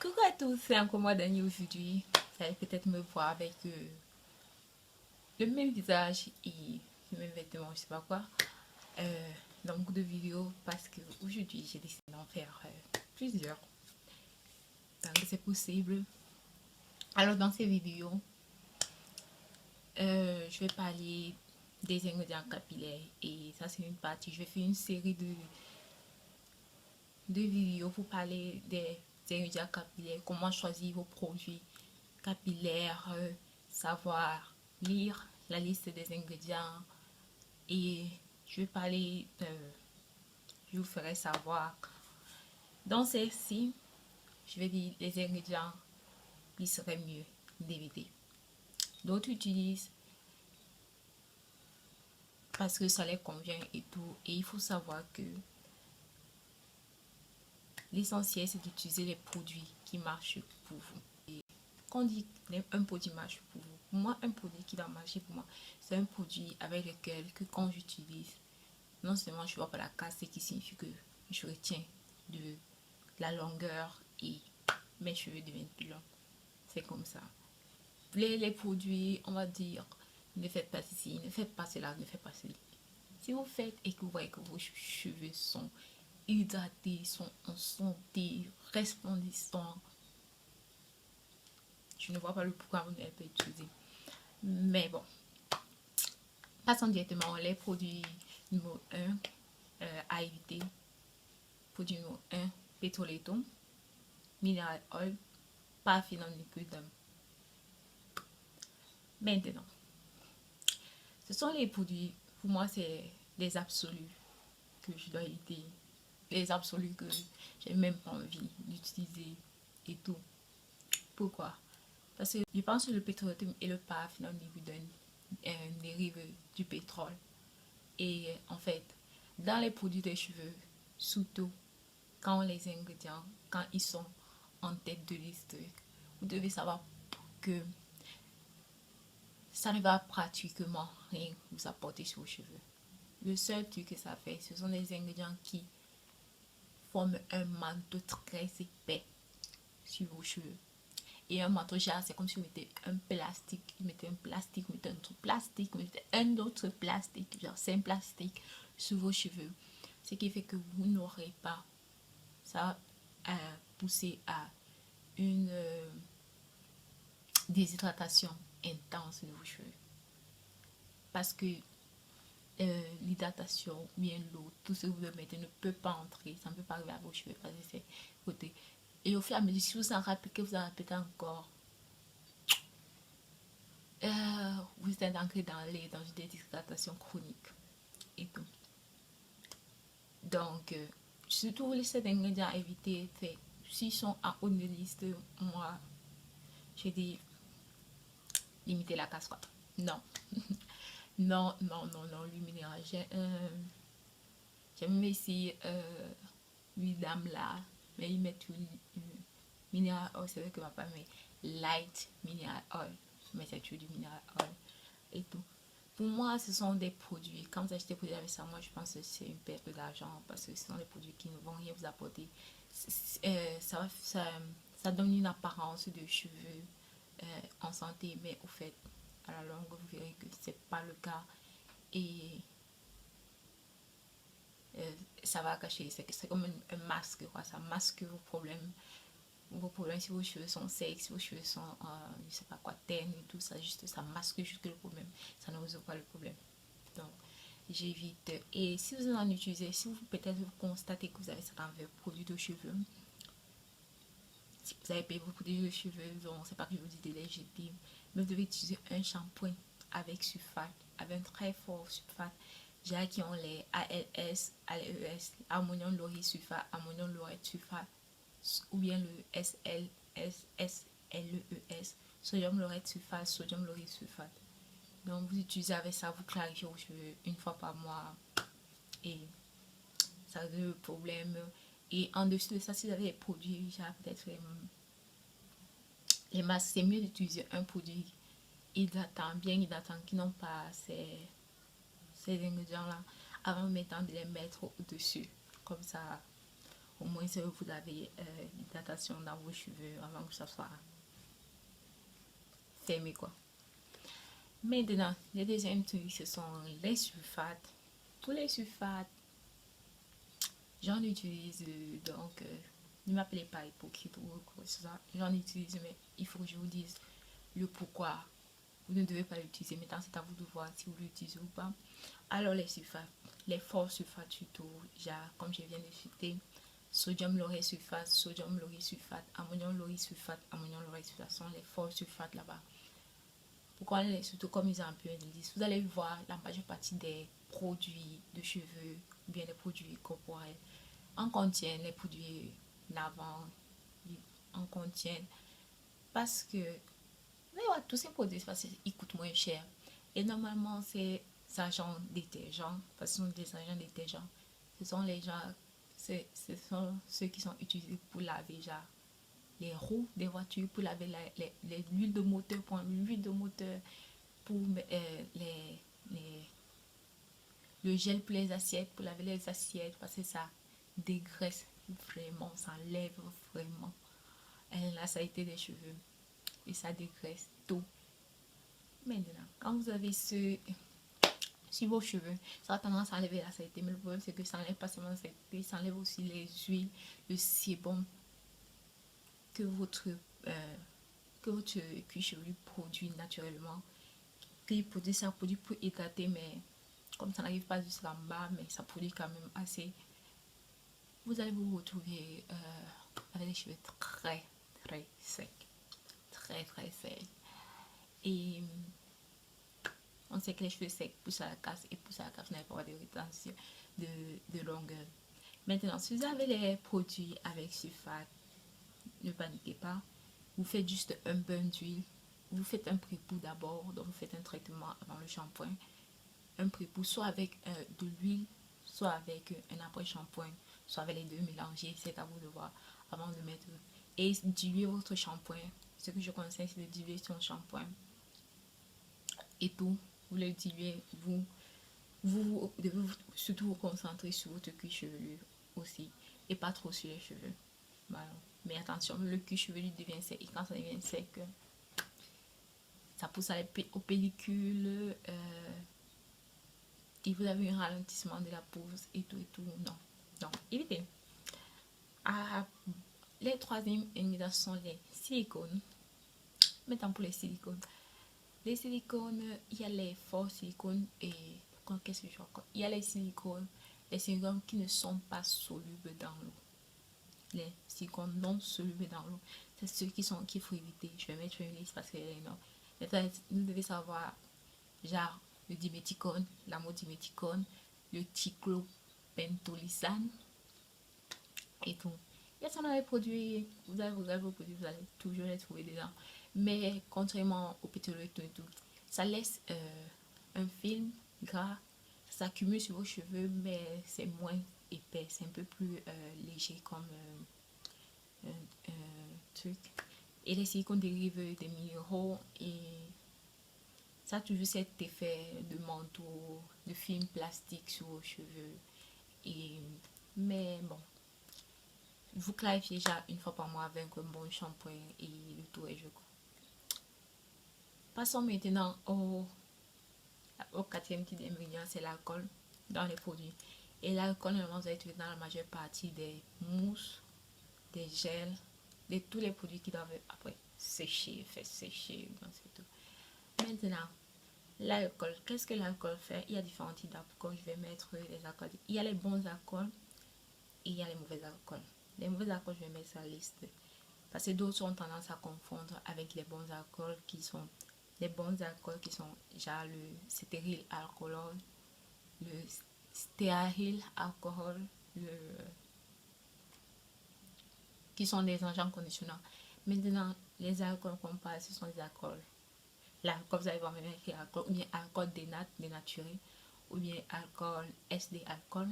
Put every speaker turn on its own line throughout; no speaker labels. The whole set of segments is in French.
Coucou à tous, c'est encore moi Dani aujourd'hui. Vous allez peut-être me voir avec le même visage et les mêmes vêtements, je sais pas quoi, dans beaucoup de vidéos parce que aujourd'hui j'ai décidé d'en faire plusieurs. Donc c'est possible. Alors dans ces vidéos, je vais parler des ingrédients capillaires et ça c'est une partie. Je vais faire une série de vidéos pour parler des ingrédients capillaires, comment choisir vos produits capillaires, savoir lire la liste des ingrédients et je vais parler, je vous ferai savoir dans celle-ci, je vais dire les ingrédients qui seraient mieux d'éviter. D'autres utilisent parce que ça les convient et tout, et il faut savoir que l'essentiel c'est d'utiliser les produits qui marchent pour vous. Et quand on dit un produit marche pour vous, pour moi un produit qui doit marcher pour moi, c'est un produit avec lequel que quand j'utilise, non seulement je ne vois pas la casse, ce qui signifie que je retiens de la longueur et mes cheveux deviennent plus longs. C'est comme ça. Les produits, on va dire, ne faites pas ceci, ne faites pas cela, ne faites pas cela. Si vous faites et que vous voyez que vos cheveux sont hydratés, sont en santé, resplendissants, je ne vois pas le pourquoi vous n'avez pas utilisé. Mais bon, passons directement les produits numéro 1 à éviter. Produit numéro 1, pétroléton, mineral oil, paraffine en liquide. Maintenant, ce sont les produits, pour moi, c'est les absolus que je dois éviter. Les absolus que j'ai même pas envie d'utiliser et tout. Pourquoi? Parce que je pense que le pétrolétum et le paraffine en liquide dérivent du pétrole. Et en fait, dans les produits des cheveux, surtout quand les ingrédients, quand ils sont en tête de liste, vous devez savoir que ça ne va pratiquement rien vous apporter sur vos cheveux. Le seul truc que ça fait, ce sont des ingrédients qui forment un manteau très épais sur vos cheveux. Et un manteau, genre, c'est comme si vous mettez un plastique, vous mettez un plastique, vous mettez un autre plastique, vous mettez un autre plastique, genre 5 plastiques sur vos cheveux. Ce qui fait que vous n'aurez pas, ça va pousser à une déshydratation intense de vos cheveux. Parce que l'hydratation, bien l'eau, tout ce que vous mettez ne peut pas entrer, ça ne peut pas arriver à vos cheveux parce que c'est côté. Et au fur et à mesure, si vous en répétez, vous en répétez encore, vous êtes ancré dans une déshydratation chronique et tout. Donc, surtout les 7 ingrédients à éviter, s'ils sont en haut de liste, moi, je dis limiter la casse quoi. Non. Non, non, non, non, lui minéral. J'ai même essayé une dame là, mais ils mettent une minéral oil, c'est vrai que ma femme met light minéral oil, mais c'est toujours du minéral oil et tout. Pour moi, ce sont des produits. Quand vous achetez des produits avec ça, moi je pense que c'est une perte d'argent parce que ce sont des produits qui ne vont rien vous apporter. Ça donne une apparence de cheveux en santé, mais au fait, à la longue, vous verrez que c'est pas le cas et ça va cacher. C'est comme un masque, quoi. Ça masque vos problèmes. Vos problèmes, si vos cheveux sont secs, si vos cheveux sont, je sais pas quoi, ternes et tout ça, juste ça masque juste le problème. Ça ne résout pas le problème. Donc, j'évite. Et si vous en utilisez, si vous peut-être vous constatez que vous avez certains produits de cheveux, si vous avez payé vos produits de cheveux, donc c'est pas que je vous dis de les jeter, mais vous devez utiliser un shampoing avec sulfate, avec un très fort sulfate. J'ai qui ont les ALS, ALES, ammonium lauryl sulfate, ammonium laureth sulfate, ou bien le SLES, sodium laureth sulfate, sodium lauryl sulfate. Donc vous utilisez avec ça, vous clarifiez vos cheveux une fois par mois et ça résout le problème. Et en dessous de ça, si vous avez des produits, genre peut-être les masques, c'est mieux d'utiliser un produit hydratant, bien hydratant, qui n'ont pas ces ingrédients-là, avant maintenant de les mettre au-dessus. Comme ça, Au moins, vous avez l'hydratation dans vos cheveux avant que ça soit fermé, quoi. Maintenant, le deuxième truc, ce sont les sulfates. Tous les sulfates, j'en utilise, donc ne m'appelez pas hypocrite ou quoi que ce soit. J'en utilise, mais il faut que je vous dise le pourquoi. Vous ne devez pas l'utiliser. Maintenant, c'est à vous de voir si vous l'utilisez ou pas. Alors, les sulfates, les forts sulfates surtout, comme je viens de citer, sodium lauryl sulfate, sodium lauryl sulfate, ammonium lauryl sulfate, ammonium lauryl sulfate sont les forts sulfates là-bas. Pourquoi surtout comme ils ont un peu indice, vous allez voir la majeure partie des produits de cheveux ou bien les produits corporels en contiennent, les produits lavants en contiennent parce que mais ouais, tous ces produits parce qu'ils coûtent moins cher et normalement c'est agents détergents parce que ce sont des agents détergents, ce sont les gens, ce sont ceux qui sont utilisés pour laver genre les roues des voitures, pour laver l'huile de moteur, pour l'huile de moteur, pour les, le gel pour les assiettes, pour laver les assiettes, parce que ça dégraisse vraiment, ça lève vraiment la saleté des cheveux et ça dégraisse tout. Maintenant, quand vous avez sur vos cheveux, ça a tendance à enlever la saleté, mais le problème c'est que ça enlève pas seulement la saleté, ça enlève aussi les huiles, le sébum que votre cuir chevelu produit naturellement. Qu'il produit, ça produit pour hydrater, mais comme ça n'arrive pas jusqu'en bas, mais ça produit quand même assez. Vous allez vous retrouver avec les cheveux très très secs, très très secs. Et on sait que les cheveux secs poussent à la casse et poussent à la casse n'avez pas de rétention de longueur. Maintenant, si vous avez les produits avec sulfate, ne paniquez pas. Vous faites juste un bain d'huile. Vous faites un pré-pou d'abord, donc vous faites un traitement avant le shampoing. Un pré-pou soit avec de l'huile, soit avec un après-shampoing, soit avec les deux mélangés. C'est à vous de voir avant de mettre. Et diluer votre shampoing. Ce que je conseille, c'est de diluer son shampoing. Et tout, vous le diluez, vous devez surtout vous concentrer sur votre cuir chevelu aussi et pas trop sur les cheveux. Voilà. Mais attention, le cuir chevelu devient sec et quand ça devient sec, ça pousse aux pellicules et vous avez un ralentissement de la pousse et tout. Non, non, évitez. Les troisièmes ingrédients sont les silicones. Maintenant pour les silicones. Les silicones, il y a les forts silicones et qu'est-ce que je vois? Il y a les silicones qui ne sont pas solubles dans l'eau. Les silicones non solubles dans l'eau, c'est ceux qu'il faut éviter. Je vais mettre une liste parce que non. Vous devez savoir genre le diméthicone, l'amodiméthicone, le cyclopentolysane et tout. Il y a ça dans les produits, vous allez regarder vos produits, vous allez toujours les trouver dedans. Mais contrairement au pétrole et tout, ça laisse un film gras, ça s'accumule sur vos cheveux, mais c'est moins épais, c'est un peu plus léger comme truc. Et les silicones dérivent des minéraux et ça a toujours cet effet de manteau, de film plastique sur vos cheveux. Mais bon, vous clarifiez déjà une fois par mois avec un bon shampoing et le tout est joué. Passons maintenant au quatrième type d'ingrédient, c'est l'alcool dans les produits. Et l'alcool, normalement, vous allez trouver dans la majeure partie des mousses, des gels, de tous les produits qui doivent après sécher, faire sécher. Donc c'est tout. Maintenant, l'alcool. Qu'est-ce que l'alcool fait? Il y a différents types d'alcool. Je vais mettre les alcools. Il y a les bons alcools et il y a les mauvais alcools. Les mauvais alcools, je vais mettre sur la liste. Parce que d'autres ont tendance à confondre avec les bons alcools qui sont genre le stéryl alcool, le stéaryl alcool, qui sont des agents conditionnants. Maintenant, les alcools qu'on parle, ce sont des alcools. L'alcool, vous allez voir même écrit alcool, ou bien alcool dénaturé, ou bien alcool SD alcool,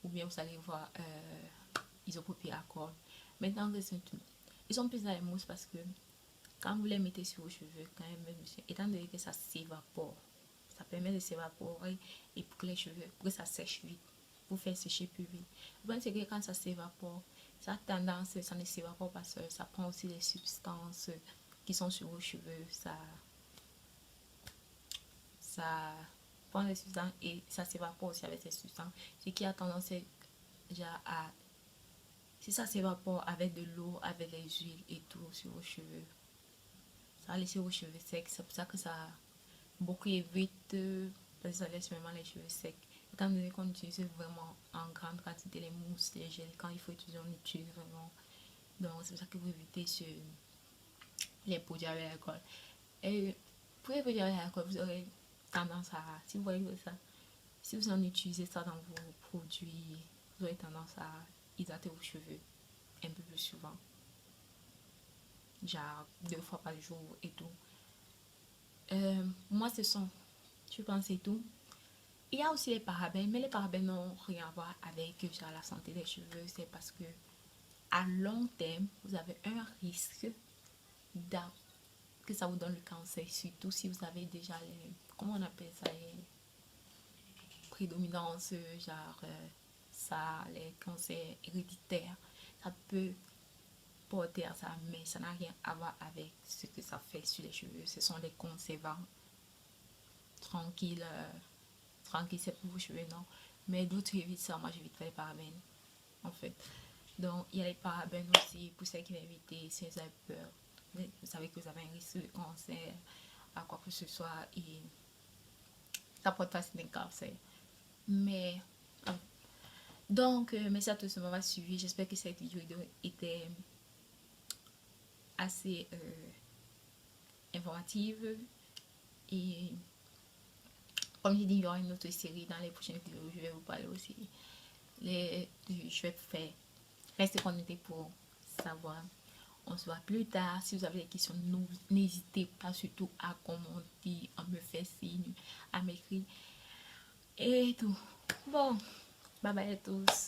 ou bien vous allez voir isopropyl alcool. Maintenant, ils sont plus dans les mousses parce que quand vous les mettez sur vos cheveux, quand même, étant donné que ça s'évapore, ça permet de s'évaporer et pour que les cheveux, pour que ça sèche vite. pour faire sécher plus vite. Le problème, c'est que quand ça s'évapore, ça a tendance, ça ne s'évapore pas seul. Ça prend aussi les substances qui sont sur vos cheveux. Ça prend les substances et ça s'évapore aussi avec ces substances. Ce qui a tendance déjà à... Si ça s'évapore avec de l'eau, avec les huiles et tout sur vos cheveux, ça va laisser vos cheveux secs. C'est pour ça que ça beaucoup évite parce que ça laisse vraiment les cheveux secs. Étant donné qu'on utilise vraiment en grande quantité les mousses, les gels, quand il faut utiliser, on utilise vraiment. Donc c'est pour ça que vous évitez les produits avec l'alcool. Et pour les produits avec l'alcool, vous aurez tendance à, si vous voyez ça, si vous en utilisez ça dans vos produits, vous aurez tendance à hydrater vos cheveux un peu plus souvent. Genre 2 fois par jour et tout. Moi, je pense, c'est tout. Il y a aussi les parabènes, mais les parabènes n'ont rien à voir avec genre, la santé des cheveux. C'est parce que à long terme, vous avez un risque que ça vous donne le cancer, surtout si vous avez déjà comment on appelle ça, les prédominances, genre ça, les cancers héréditaires. Ça peut porter à ça, mais ça n'a rien à voir avec ce que ça fait sur les cheveux. Ce sont des conservants. Tranquille, tranquille, c'est pour vos cheveux, non. Mais d'autres évitent ça, moi j'évite pas les parabènes, en fait. Donc, il y a les parabènes aussi, pour ceux qui l'évitent, si vous avez peur. Vous savez que vous avez un risque de cancer, à quoi que ce soit, et ça porte facilement un cancer. Mais, donc, merci à tous de m'avoir suivi. J'espère que cette vidéo était assez informative. Et comme je dis, il y aura une autre série dans les prochaines vidéos. Je vais vous parler aussi. Je vais faire. Restez connectés pour savoir. On se voit plus tard. Si vous avez des questions, n'hésitez pas surtout à commenter, à me faire signe, à m'écrire et tout. Bon, bye bye à tous.